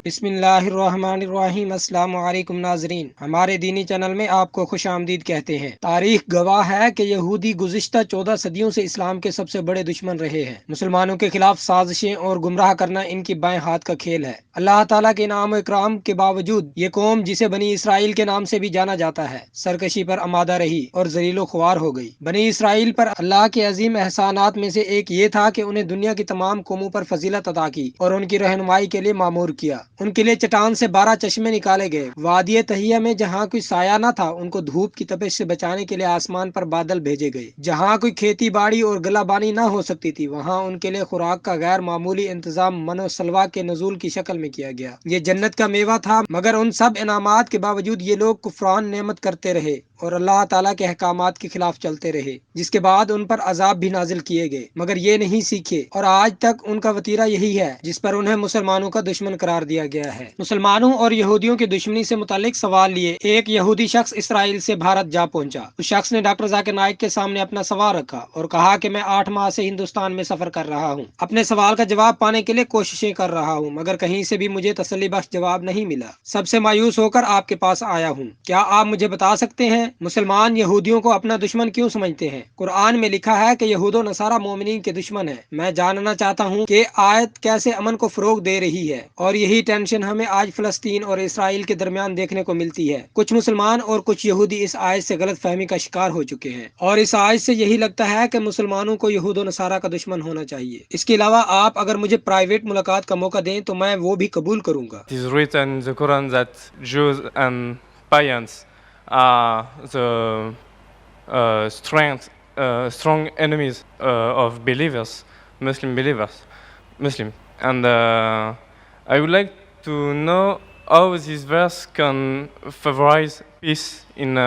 بسم اللہ الرحمن الرحیم۔ السلام علیکم ناظرین، ہمارے دینی چینل میں آپ کو خوش آمدید کہتے ہیں۔ تاریخ گواہ ہے کہ یہودی گزشتہ 14 صدیوں سے اسلام کے سب سے بڑے دشمن رہے ہیں۔ مسلمانوں کے خلاف سازشیں اور گمراہ کرنا ان کی بائیں ہاتھ کا کھیل ہے۔ اللہ تعالیٰ کے انعام و اکرام کے باوجود یہ قوم، جسے بنی اسرائیل کے نام سے بھی جانا جاتا ہے، سرکشی پر آمادہ رہی اور ذلیل و خوار ہو گئی۔ بنی اسرائیل پر اللہ کے عظیم احسانات میں سے ایک یہ تھا کہ انہیں دنیا کی تمام قوموں پر فضیلت عطا کی اور ان کی رہنمائی کے لیے مامور کیا۔ ان کے لیے چٹان سے 12 چشمے نکالے گئے۔ وادی تہیہ میں جہاں کوئی سایہ نہ تھا، ان کو دھوپ کی تپش سے بچانے کے لیے آسمان پر بادل بھیجے گئے۔ جہاں کوئی کھیتی باڑی اور گلہ بانی نہ ہو سکتی تھی، وہاں ان کے لیے خوراک کا غیر معمولی انتظام من و سلوہ کے نزول کی شکل میں کیا گیا۔ یہ جنت کا میوہ تھا، مگر ان سب انعامات کے باوجود یہ لوگ کفران نعمت کرتے رہے اور اللہ تعالیٰ کے احکامات کے خلاف چلتے رہے، جس کے بعد ان پر عذاب بھی نازل کیے گئے، مگر یہ نہیں سیکھے، اور آج تک ان کا وتیرہ یہی ہے، جس پر انہیں مسلمانوں کا دشمن قرار دیا گیا ہے۔ مسلمانوں اور یہودیوں کی دشمنی سے متعلق سوال لیے ایک یہودی شخص اسرائیل سے بھارت جا پہنچا۔ اس شخص نے ڈاکٹر ذاکر نائک کے سامنے اپنا سوال رکھا اور کہا کہ میں 8 ماہ سے ہندوستان میں سفر کر رہا ہوں، اپنے سوال کا جواب پانے کے لیے کوششیں کر رہا ہوں، مگر کہیں سے بھی مجھے تسلی بخش جواب نہیں ملا۔ سب سے مایوس ہو کر آپ کے پاس آیا ہوں۔ کیا آپ مجھے بتا سکتے ہیں مسلمان یہودیوں کو اپنا دشمن کیوں سمجھتے ہیں؟ قرآن میں لکھا ہے کہ یہود و نصارہ مومنین کے دشمن ہیں۔ میں جاننا چاہتا ہوں کہ آیت کیسے امن کو فروغ دے رہی ہے، اور یہی ٹینشن ہمیں آج فلسطین اور اسرائیل کے درمیان دیکھنے کو ملتی ہے۔ کچھ مسلمان اور کچھ یہودی اس آیت سے غلط فہمی کا شکار ہو چکے ہیں، اور اس آیت سے یہی لگتا ہے کہ مسلمانوں کو یہود و نصارہ کا دشمن ہونا چاہیے۔ اس کے علاوہ آپ اگر مجھے پرائیویٹ ملاقات کا موقع دیں تو میں وہ بھی قبول کروں گا۔ It is written in the Quran that Jews and pagans are the strong enemies of believers, Muslim believers, Muslim. And I would like to know how this verse can favorize peace in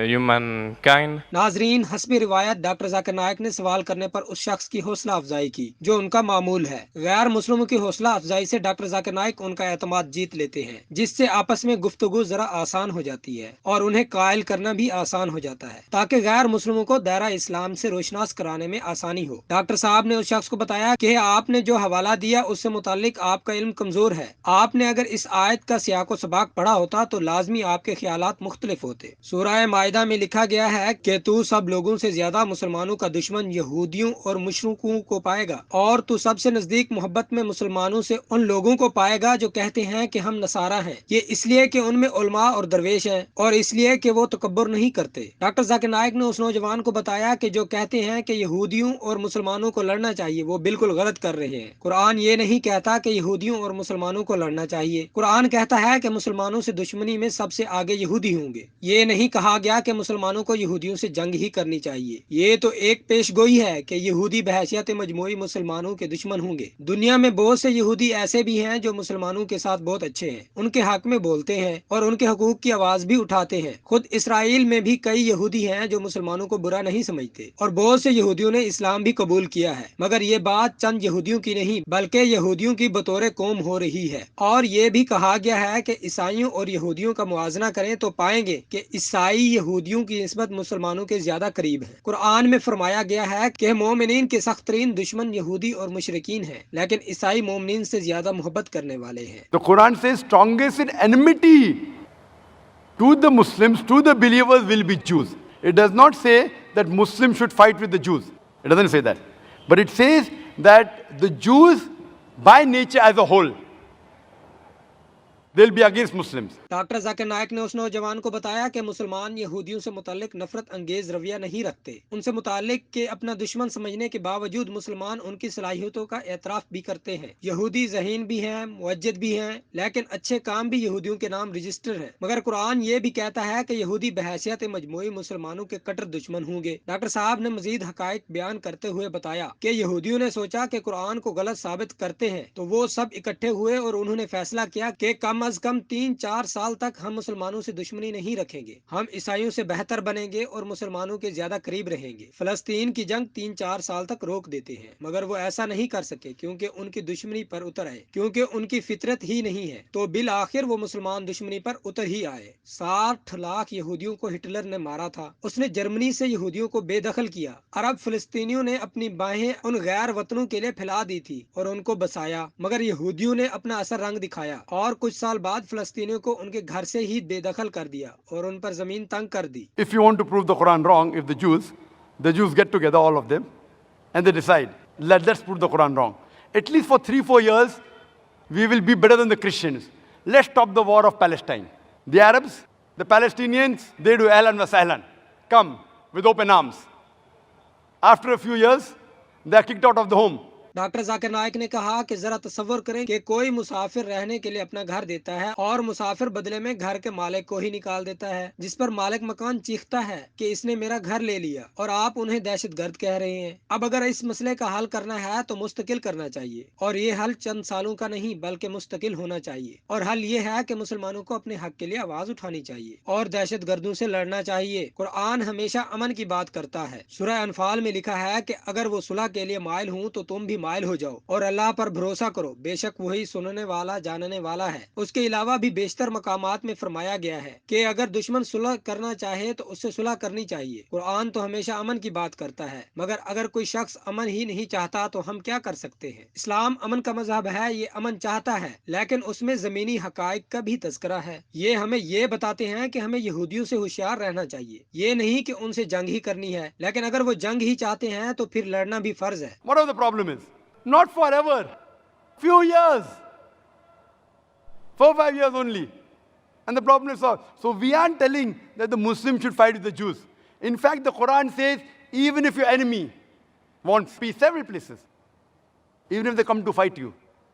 humankind. ناظرین، حسب روایت doctor Zakir Naik نے سوال کرنے پر اس شخص کی حوصلہ افزائی کی جو ان کا معمول ہے۔ غیر مسلموں کی حوصلہ افزائی سے ڈاکٹر ذاکر نائک ان کا اعتماد جیت لیتے ہیں، جس سے آپس میں گفتگو ذرا آسان ہو جاتی ہے اور انہیں قائل کرنا بھی آسان ہو جاتا ہے، تاکہ غیر مسلموں کو دائرہ اسلام سے روشناس کرانے میں آسانی ہو۔ ڈاکٹر صاحب نے اس شخص کو بتایا کہ آپ نے جو حوالہ دیا اس سے متعلق آپ کا علم کمزور ہے۔ آپ نے اگر اس آیت کا سیاق و سباق پڑھا ہوتا تو لازمی آپ کے خیالات مختلف ہوتے۔ سورہ مائدہ میں لکھا گیا ہے کہ تو سب لوگوں سے زیادہ مسلمانوں کا دشمن یہودیوں اور مشرکوں کو پائے گا، اور تو سب سے نزدیک محبت میں مسلمانوں سے ان لوگوں کو پائے گا جو کہتے ہیں کہ ہم نصارہ ہیں، یہ اس لیے کہ ان میں علماء اور درویش ہیں، اور اس لیے کہ وہ تکبر نہیں کرتے۔ ڈاکٹر ذاکر نائک نے اس نوجوان کو بتایا کہ جو کہتے ہیں کہ یہودیوں اور مسلمانوں کو لڑنا چاہیے وہ بالکل غلط کر رہے ہیں۔ قرآن یہ نہیں کہتا کہ یہودیوں اور مسلمانوں کو لڑنا چاہیے۔ قرآن کہتا ہے کہ مسلمانوں سے دشمنی میں سب سے آگے یہودی ہوں گے۔ یہ نہیں کہا گیا کہ مسلمانوں کو یہودیوں سے جنگ ہی کرنی چاہیے۔ یہ تو ایک پیش گوئی ہے کہ یہودی بحیثیت مجموعی مسلمانوں کے دشمن ہوں گے۔ دنیا میں بہت سے یہودی ایسے بھی ہیں جو مسلمانوں کے ساتھ بہت اچھے ہیں، ان کے حق میں بولتے ہیں اور ان کے حقوق کی آواز بھی اٹھاتے ہیں۔ خود اسرائیل میں بھی کئی یہودی ہیں جو مسلمانوں کو برا نہیں سمجھتے، اور بہت سے یہودیوں نے اسلام بھی قبول کیا ہے، مگر یہ بات چند یہودیوں کی نہیں بلکہ یہودیوں کی بطور قوم ہو رہی ہے۔ اور یہ بھی کہا گیا ہے کہ عیسائیوں اور یہودیوں کا موازنہ کریں تو پائیں گے کہ عیسائی یہودیوں کی نسبت مسلمانوں کے زیادہ قریب ہیں۔ قرآن میں فرمایا گیا ہے کہ مومنین کے سخت ترین دشمن یہودی اور مشرکین ہیں، لیکن عیسائی مومنین سے زیادہ محبت کرنے والے ہیں۔ The Quran says strongest in enmity to the Muslims, to the believers will be Jews. It does not say that Muslims should fight with the Jews. It doesn't say that. But it says that the Jews by nature as a whole, they'll be against Muslims. Doctor Zakir Naik نے اس نوجوان کو بتایا کہ مسلمان یہودیوں سے متعلق نفرت انگیز رویہ نہیں رکھتے، ان سے متعلق کہ اپنا دشمن سمجھنے کے باوجود مسلمان ان کی صلاحیتوں کا اعتراف بھی کرتے ہیں۔ یہودی ذہین بھی ہیں، موجد بھی ہیں، لیکن اچھے کام بھی یہودیوں کے نام رجسٹر ہیں، مگر قرآن یہ بھی کہتا ہے کہ یہودی بحیثیت مجموعی مسلمانوں کے کٹر دشمن ہوں گے۔ ڈاکٹر صاحب نے مزید حقائق بیان کرتے ہوئے بتایا کہ یہودیوں نے سوچا کہ قرآن کو غلط ثابت کرتے ہیں، تو وہ سب اکٹھے ہوئے اور انہوں نے فیصلہ کیا کہ کم از کم 3-4 سال تک ہم مسلمانوں سے دشمنی نہیں رکھیں گے، ہم عیسائیوں سے بہتر بنیں گے اور مسلمانوں کے زیادہ قریب رہیں گے۔ فلسطین کی جنگ 3-4 سال تک روک دیتے ہیں، مگر وہ ایسا نہیں کر سکے کیونکہ ان کی دشمنی پر اتر آئے، کیونکہ ان کی فطرت ہی نہیں ہے، تو بالآخر وہ مسلمان دشمنی پر اتر ہی آئے۔ 60 لاکھ یہودیوں کو ہٹلر نے مارا تھا، اس نے جرمنی سے یہودیوں کو بے دخل کیا۔ عرب فلسطینیوں نے اپنی باہیں ان غیر وطنوں کے لیے پھیلا دی تھی اور ان کو بسایا، مگر یہودیوں نے اپنا اثر رنگ دکھایا اور کچھ سال بعد فلسطینیوں کو ان کے گھر سے ہی بے دخل کر دیا اور ان پر زمین تنگ کر دی۔ If you want to prove the Quran wrong, if the Jews get together, all of them, and they decide, let's prove the Quran wrong. At least for 3-4 years, we will be better than the Christians. Let's stop the war of Palestine. The Arabs, the Palestinians, they do ahlan wa sahlan. Come with open arms. After a few years, they are kicked out of the home. Doctor Zakir Naik نے کہا کہ ذرا تصور کریں کہ کوئی مسافر رہنے کے لیے اپنا گھر دیتا ہے اور مسافر بدلے میں گھر کے مالک کو ہی نکال دیتا ہے، جس پر مالک مکان چیختا ہے کہ اس نے میرا گھر لے لیا، اور آپ انہیں دہشت گرد کہہ رہے ہیں۔ اب اگر اس مسئلے کا حل کرنا ہے تو مستقل کرنا چاہیے، اور یہ حل چند سالوں کا نہیں بلکہ مستقل ہونا چاہیے، اور حل یہ ہے کہ مسلمانوں کو اپنے حق کے لیے آواز اٹھانی چاہیے اور دہشت گردوں سے لڑنا چاہیے۔ قرآن ہمیشہ امن کی بات کرتا ہے۔ سورہ انفال میں لکھا ہے کہ اگر وہ صلح کے لیے مائل ہوں تو تم بھی مائل ہو جاؤ اور اللہ پر بھروسہ کرو، بے شک وہی سننے والا جاننے والا ہے۔ اس کے علاوہ بھی بیشتر مقامات میں فرمایا گیا ہے کہ اگر دشمن صلح کرنا چاہے تو اس سے صلح کرنی چاہیے۔ قرآن تو ہمیشہ امن کی بات کرتا ہے، مگر اگر کوئی شخص امن ہی نہیں چاہتا تو ہم کیا کر سکتے ہیں؟ اسلام امن کا مذہب ہے، یہ امن چاہتا ہے، لیکن اس میں زمینی حقائق کا بھی تذکرہ ہے۔ یہ ہمیں یہ بتاتے ہیں کہ ہمیں یہودیوں سے ہوشیار رہنا چاہیے، یہ نہیں کہ ان سے جنگ ہی کرنی ہے، لیکن اگر وہ جنگ ہی چاہتے ہیں تو پھر لڑنا بھی فرض ہے۔ Whatever the problem is, not forever, few years, 4-5 years only, and the problem is solved. So we aren't telling that the Muslims should fight with the Jews. In fact, the Quran says even if your enemy wants peace, several places, even if they come to fight you,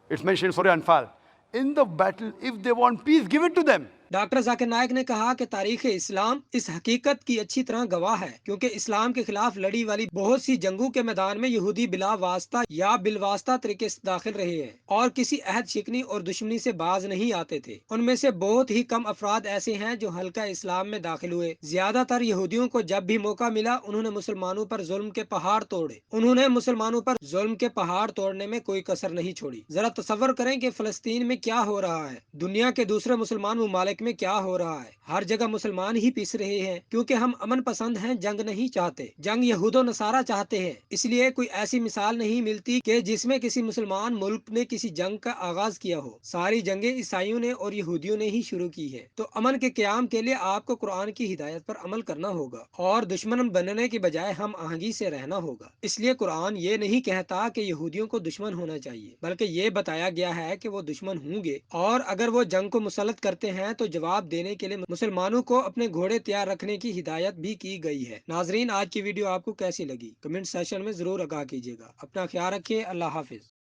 it's mentioned in Surah Anfal, in the battle, if they want peace, give it to them. Doctor Zakir Naik نے کہا کہ تاریخ اسلام اس حقیقت کی اچھی طرح گواہ ہے، کیونکہ اسلام کے خلاف لڑی والی بہت سی جنگوں کے میدان میں یہودی بلا واسطہ یا بالواسطہ طریقے سے داخل رہے ہیں اور کسی عہد شکنی اور دشمنی سے باز نہیں آتے تھے۔ ان میں سے بہت ہی کم افراد ایسے ہیں جو حلقہ اسلام میں داخل ہوئے۔ زیادہ تر یہودیوں کو جب بھی موقع ملا انہوں نے مسلمانوں پر ظلم کے پہاڑ توڑے، انہوں نے مسلمانوں پر ظلم کے پہاڑ توڑنے میں کوئی کسر نہیں چھوڑی۔ ذرا تصور کریں کہ فلسطین میں کیا ہو رہا ہے، دنیا کے دوسرے مسلمان ممالک میں کیا ہو رہا ہے۔ ہر جگہ مسلمان ہی پیس رہے ہیں، کیونکہ ہم امن پسند ہیں، جنگ نہیں چاہتے۔ جنگ یہود و نصارہ چاہتے ہیں، اس لیے کوئی ایسی مثال نہیں ملتی کہ جس میں کسی مسلمان ملک نے کسی جنگ کا آغاز کیا ہو۔ ساری جنگیں عیسائیوں نے اور یہودیوں نے ہی شروع کی ہے۔ تو امن کے قیام کے لیے آپ کو قرآن کی ہدایت پر عمل کرنا ہوگا اور دشمن بننے کی بجائے ہم آہنگی سے رہنا ہوگا۔ اس لیے قرآن یہ نہیں کہتا کہ یہودیوں کو دشمن ہونا چاہیے، بلکہ یہ بتایا گیا ہے کہ وہ دشمن ہوں گے، اور اگر وہ جنگ کو مسلط کرتے ہیں تو جواب دینے کے لیے مسلمانوں کو اپنے گھوڑے تیار رکھنے کی ہدایت بھی کی گئی ہے۔ ناظرین، آج کی ویڈیو آپ کو کیسی لگی؟ کمنٹ سیکشن میں ضرور آگاہ کیجیے گا۔ اپنا خیال رکھیے۔ اللہ حافظ۔